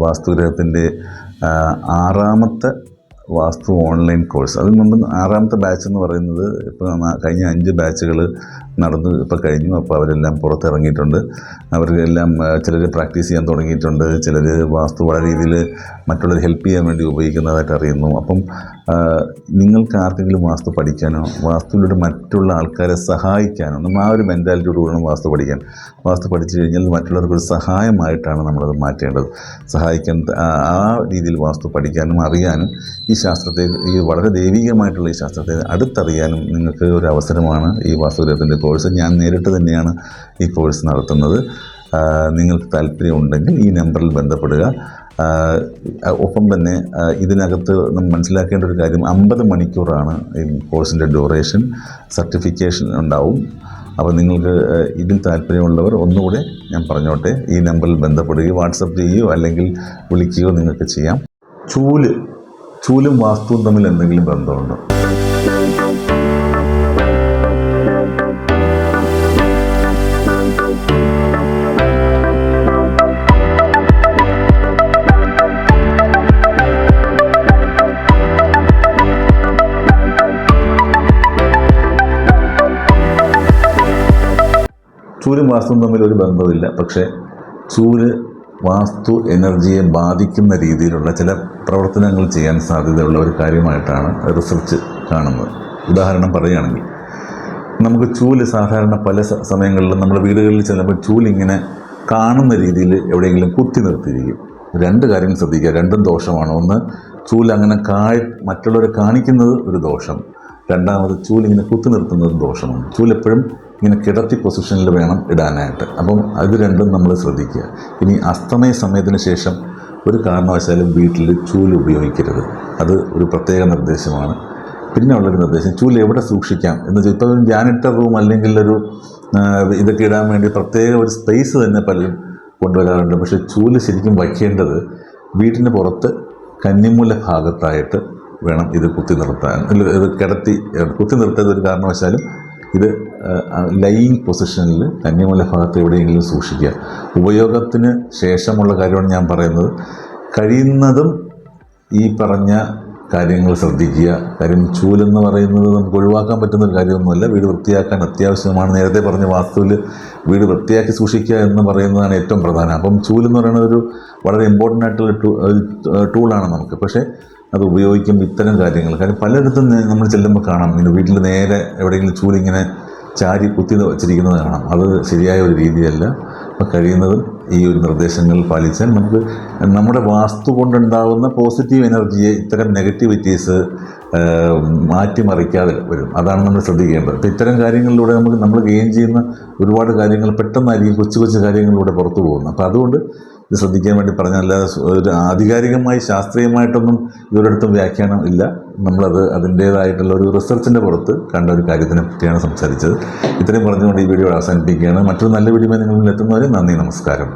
വാസ്തുഗ്രഹത്തിൻ്റെ 6ാമത്തെ വാസ്തു online course. അതിന് മുമ്പ് 6ാമത്തെ batch എന്ന് പറയുന്നത് ഇപ്പോൾ കഴിഞ്ഞ 5 ബാച്ചുകൾ നടന്ന് ഇപ്പോൾ കഴിഞ്ഞു. അപ്പോൾ അവരെല്ലാം പുറത്തിറങ്ങിയിട്ടുണ്ട്. അവർക്കെല്ലാം ചിലർ പ്രാക്ടീസ് ചെയ്യാൻ തുടങ്ങിയിട്ടുണ്ട്, ചിലർ വാസ്തു വളരെ രീതിയിൽ മറ്റുള്ളവർ ഹെൽപ്പ് ചെയ്യാൻ വേണ്ടി ഉപയോഗിക്കുന്നതായിട്ട് അറിയുന്നു. അപ്പം നിങ്ങൾക്ക് ആർക്കെങ്കിലും വാസ്തു പഠിക്കാനോ വാസ്തുവിലൂടെ മറ്റുള്ള ആൾക്കാരെ സഹായിക്കാനോ നമ്മൾ ആ ഒരു മെൻറ്റാലിറ്റിയോട് വേണം വാസ്തു പഠിക്കാൻ. വാസ്തു പഠിച്ചു കഴിഞ്ഞാൽ മറ്റുള്ളവർക്കൊരു സഹായമായിട്ടാണ് നമ്മളത് മാറ്റേണ്ടത്. സഹായിക്കാൻ ആ രീതിയിൽ വാസ്തു പഠിക്കാനും അറിയാനും ഈ ശാസ്ത്രത്തെ, ഈ വളരെ ദൈവികമായിട്ടുള്ള ഈ ശാസ്ത്രത്തെ അടുത്തറിയാനും നിങ്ങൾക്ക് ഒരു അവസരമാണ് ഈ വാസ്തുഗ്രഹത്തിൻ്റെ കോഴ്സ്. ഞാൻ നേരിട്ട് തന്നെയാണ് ഈ കോഴ്സ് നടത്തുന്നത്. നിങ്ങൾക്ക് താല്പര്യമുണ്ടെങ്കിൽ ഈ നമ്പറിൽ ബന്ധപ്പെടുക. ഒപ്പം തന്നെ ഇതിനകത്ത് നമ്മൾ മനസ്സിലാക്കേണ്ട ഒരു കാര്യം, 50 മണിക്കൂറാണ് ഈ കോഴ്സിൻ്റെ ഡ്യൂറേഷൻ. സർട്ടിഫിക്കേഷൻ ഉണ്ടാവും. അപ്പോൾ നിങ്ങൾക്ക് ഇതിൽ താല്പര്യമുള്ളവർ ഒന്നുകൂടെ ഞാൻ പറഞ്ഞോട്ടെ, ഈ നമ്പറിൽ ബന്ധപ്പെടുകയോ വാട്സപ്പ് ചെയ്യുകയോ അല്ലെങ്കിൽ വിളിക്കുകയോ നിങ്ങൾക്ക് ചെയ്യാം. ചൂലും വാസ്തുവും തമ്മിൽ എന്തെങ്കിലും ബന്ധമുണ്ടോ? ചൂലും വാസ്തുവും തമ്മിൽ ഒരു ബന്ധമില്ല. പക്ഷേ ചൂല് വാസ്തു എനർജിയെ ബാധിക്കുന്ന രീതിയിലുള്ള ചില പ്രവർത്തനങ്ങൾ ചെയ്യാൻ സാധ്യതയുള്ള ഒരു കാര്യമായിട്ടാണ് റിസർച്ച് കാണുന്നത്. ഉദാഹരണം പറയുകയാണെങ്കിൽ, നമുക്ക് ചൂല് സാധാരണ പല സമയങ്ങളിലും നമ്മുടെ വീടുകളിൽ ചെല്ലുമ്പോൾ ചൂലിങ്ങനെ കാണുന്ന രീതിയിൽ എവിടെയെങ്കിലും കുത്തി നിർത്തിയിരിക്കും. 2 കാര്യങ്ങൾ ശ്രദ്ധിക്കുക, രണ്ടും ദോഷമാണ്. ഒന്ന്, ചൂലങ്ങനെ മറ്റുള്ളവരെ കാണിക്കുന്നത് ഒരു ദോഷം. രണ്ടാമത്, ചൂലിങ്ങനെ കുത്തി നിർത്തുന്നത് ദോഷമാണ്. ചൂലെപ്പോഴും ഇങ്ങനെ കിടത്തി പൊസിഷനിൽ വേണം ഇടാനായിട്ട്. അപ്പം അത് രണ്ടും നമ്മൾ ശ്രദ്ധിക്കുക. ഇനി അസ്തമയ സമയത്തിന് ശേഷം ഒരു കാരണവശാലും വീട്ടിൽ ചൂല് ഉപയോഗിക്കരുത്. അത് ഒരു പ്രത്യേക നിർദ്ദേശമാണ്. പിന്നെ ഉള്ളൊരു നിർദ്ദേശം, ചൂല് എവിടെ സൂക്ഷിക്കാം എന്ന് വെച്ചാൽ, ഇപ്പോൾ ഒരു ജാനിറ്റർ റൂം അല്ലെങ്കിൽ ഒരു ഇതൊക്കെ ഇടാൻ വേണ്ടി പ്രത്യേക ഒരു സ്പേസ് തന്നെ പലരും കൊണ്ടുവരാറുണ്ട്. പക്ഷേ ചൂല് ശരിക്കും വയ്ക്കേണ്ടത് വീട്ടിന് പുറത്ത് കന്നിമൂല ഭാഗത്തായിട്ട് വേണം ഇത് കുത്തി നിർത്താൻ. ഇത് കുത്തി നിർത്താതെ ഒരു കാരണവശാലും ഇത് ലൈയിങ് പൊസിഷനിൽ കന്നിമൂല ഭാഗത്ത് എവിടെയെങ്കിലും സൂക്ഷിക്കുക. ഉപയോഗത്തിന് ശേഷമുള്ള കാര്യമാണ് ഞാൻ പറയുന്നത്. കഴിയുന്നതും ഈ പറഞ്ഞ കാര്യങ്ങൾ ശ്രദ്ധിക്കുക. കാര്യം ചൂലെന്ന് പറയുന്നത് നമുക്ക് ഒഴിവാക്കാൻ പറ്റുന്നൊരു കാര്യമൊന്നുമല്ല. വീട് വൃത്തിയാക്കാൻ അത്യാവശ്യമാണ്. നേരത്തെ പറഞ്ഞ വാസ്തുവിൽ വീട് വൃത്തിയാക്കി സൂക്ഷിക്കുക എന്ന് പറയുന്നതാണ് ഏറ്റവും പ്രധാനം. അപ്പം ചൂലെന്ന് പറയുന്നത് ഒരു വളരെ ഇമ്പോർട്ടൻ്റ് ആയിട്ടുള്ള ടൂളാണ് നമുക്ക്. പക്ഷേ അത് ഉപയോഗിക്കുമ്പോൾ ഇത്തരം കാര്യങ്ങൾ, കാര്യം പലയിടത്തും നമ്മൾ ചെല്ലുമ്പോൾ കാണാം, ഇങ്ങനെ വീട്ടിൽ നേരെ എവിടെയെങ്കിലും ചൂലിങ്ങനെ ചാരി കുത്തി വച്ചിരിക്കുന്നത് കാണാം. അത് ശരിയായ ഒരു രീതിയല്ല. അപ്പോൾ കഴിയുന്നതും ഈ ഒരു നിർദ്ദേശങ്ങൾ പാലിച്ചാൽ നമുക്ക് നമ്മുടെ വാസ്തു കൊണ്ടുണ്ടാകുന്ന പോസിറ്റീവ് എനർജിയെ ഇത്തരം നെഗറ്റിവിറ്റീസ് മാറ്റിമറിക്കാതെ വരും. അതാണ് നമ്മൾ ശ്രദ്ധിക്കേണ്ടത്. അപ്പോൾ ഇത്തരം കാര്യങ്ങളിലൂടെ നമ്മൾ ഗെയിൻ ചെയ്യുന്ന ഒരുപാട് കാര്യങ്ങൾ പെട്ടെന്നായിരിക്കും കൊച്ചു കാര്യങ്ങളിലൂടെ പുറത്തു പോകുന്നത്. അപ്പോൾ അതുകൊണ്ട് ഇത് ശ്രദ്ധിക്കാൻ വേണ്ടി പറഞ്ഞാൽ, അല്ലാതെ ഒരു ആധികാരികമായി ശാസ്ത്രീയമായിട്ടൊന്നും ഇതൊരിടത്തും വ്യാഖ്യാനം ഇല്ല. നമ്മളത് അതിൻ്റേതായിട്ടുള്ള ഒരു റിസർച്ചിൻ്റെ പുറത്ത് കണ്ട ഒരു കാര്യത്തിനെ പറ്റിയാണ് സംസാരിച്ചത്. ഇത്രയും പറഞ്ഞുകൊണ്ട് ഈ വീഡിയോ അവസാനിപ്പിക്കുകയാണ്. മറ്റൊരു നല്ല വീഡിയോ നിങ്ങളിൽ എത്തുന്നവരെ നന്ദി, നമസ്കാരം.